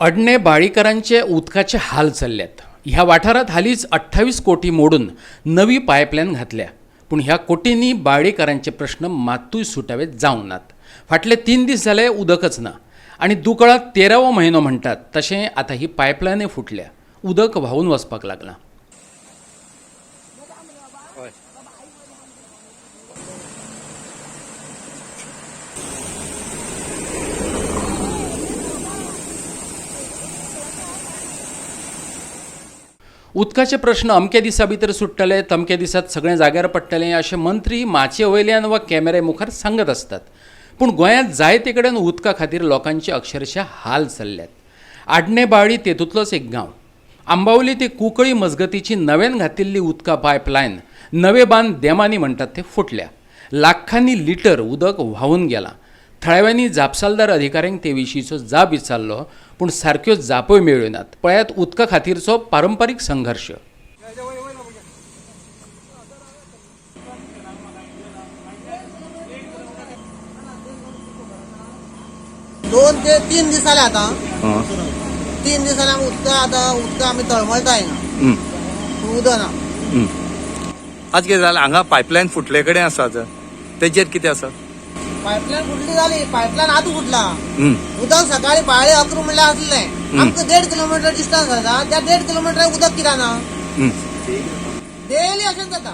अडणे बाळीकरांचे उदकाचे हाल चल्ल्यात. ह्या वाठारात हालींच 28 कोटी मोडून नवी पायपलायन घातल्या. पूण ह्या कोटींनी बाळीकरांचे प्रश्न मातूय सुटावे जावंक नात. फाटले 3 दीस जाले उदकच ना आनी दुकळात 13वो म्हयनो म्हणटात तशें आतां ही पायपलायनय फुटल्या. उदक व्हांवून वचपाक लागलां. उदकाचे प्रश्न अमके दिसा भितर सुट्टले, तमके दिसात सगळें जाग्यार पडटलें अशें मंत्री माचये वयल्यान वा कॅमेरे मुखार सांगत असतात. पूण गोंयांत जायते कडेन उदका खातीर लोकांचे अक्षरशः हाल चल्ल्यात. आडणे बाळी तेतूंतलोच एक गांव. आंबावली ते कुंकळी मजगतीची नव्यान घातिल्ली उदका पायपलायन नवे बांद देमानी म्हणटात ते फुटल्या. लाखांनी लिटर उदक व्हांवून गेलां. थळाव्यांनी जापसालदार अधिकाऱ्यांक ते विशींचो जाप विचारलो पूण सारक्यो जापोय मेळ्ळ्यो नात. पळयात उदका खातीरचो पारंपारीक संघर्श. 2 ते 3 दीस जाले आतां. 3 दीस जाले उदका आमी तळमळटाय हिंगा. उदक ना. आज कितें जालें हांगा पायपलायन फुटले कडेन आसा तेजेर कितें आसा? पायपलायन फुटली जाली. पायपलायन आतां फुटला. उदक सकाळी पाळी 11 म्हणल्यार आसलें. आमकां 1.5 किलोमीटर डिस्टन्स आसा. त्या 1.5 किलोमिटराक उदक कित्याक ना? डेली अशेंच जाता.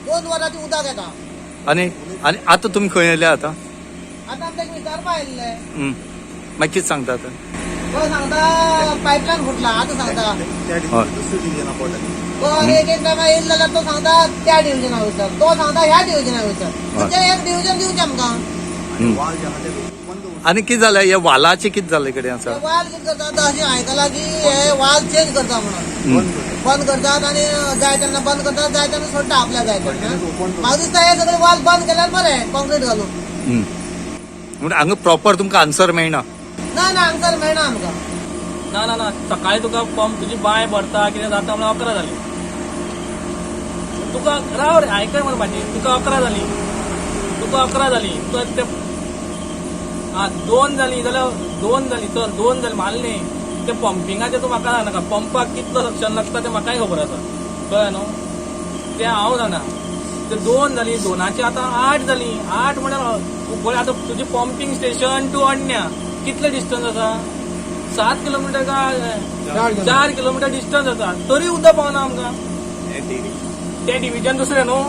2 वरांची उदक येता. आनी आनी आतां तुमी खंय येयले आतां? आतां आमकां विचारपा आयिल्ले. मागीर कितें सांगता आतां? तो सांगता पायपलायन फुटला. आतां सांगता तो एक टायमा येयलो जाल्यार तो सांगता त्या डिव्हिजनाक वचप. तो सांगता ह्या डिव्हिजनाक वचप. म्हणजे एक डिव्हिजन दिवचें आमकां. आनी कितें जालें हे वालाचें कितें जालें कडेन आसा? वाल कितें करतात अशें आयकलां की हे वाल चेंज करता म्हणून. बंद करतात आनी जाय तेन्ना बंद करतात, जाय तेन्ना सोडटा आपल्या जाय तेन्ना. म्हाका दिसता हे सगळे वाल बंद केल्यार बरें कॉन्क्रीट घालून. म्हणजे हांगा प्रॉपर तुमकां आन्सर मेळना? ना ना आन्सर मेळना आमकां. ना ना ना सकाळी तुका पंप तुजी बांय भरता कितें जाता म्हणल्यार 11 जाली. तुका राव रे आयकय मरे भाजी. तुका 11 जाली. तुका 11 जाली. तुका ते 2 जाली जाल्यार 2 जाली तर 2 जाली मारली. ते पंपिंगाचे तूं म्हाका जाणा. पंपाक कितलो सक्शन लागता ते म्हाकाय खबर आसा. कळ्ळें न्हू? ते हांव जाणा. ते 2 जाली. 2ची आतां 8 जाली. 8 म्हणल्यार आतां तुजी पंपिंग स्टेशन टू अडण्या कितले डिस्टन्स आसा? 7 किलोमिटर का 4 किलोमिटर डिस्टन्स आसा. तरी उदक पावना आमकां. ते डिव्हिजन दुसरें न्हू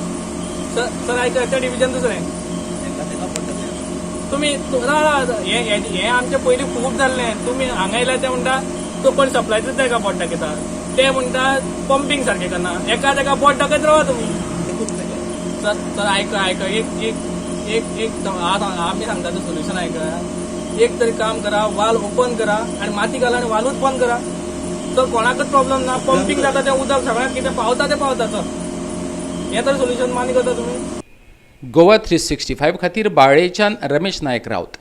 सर आयक ते डिव्हिजन दुसरें. तुमी हे आमचे पयलीं खूब जाल्लें. तुमी हांगा येयल्यार ते म्हणटा तो कोण सप्लायचोच तेका बोट दाखयता. ते म्हणटा पंपिंग सारकें करना. एका तेका बोट दाखयत रावा तुमी. सर आयक एक आमी सांगता तें सोल्युशन आयका. एक तरी काम करा, वाल ओपन करा आनी माती घाला आनी वालूच बंद करा. तर कोणाकच प्रॉब्लेम ना. पंपिंग जाता तें उदक सगळ्यांक कितें पावता तें पावता. सर हें तर सोल्युशन मान्य करता तुमी? गोवा 365 खातीर बाळ्ळेच्यान रमेश नायक रावत.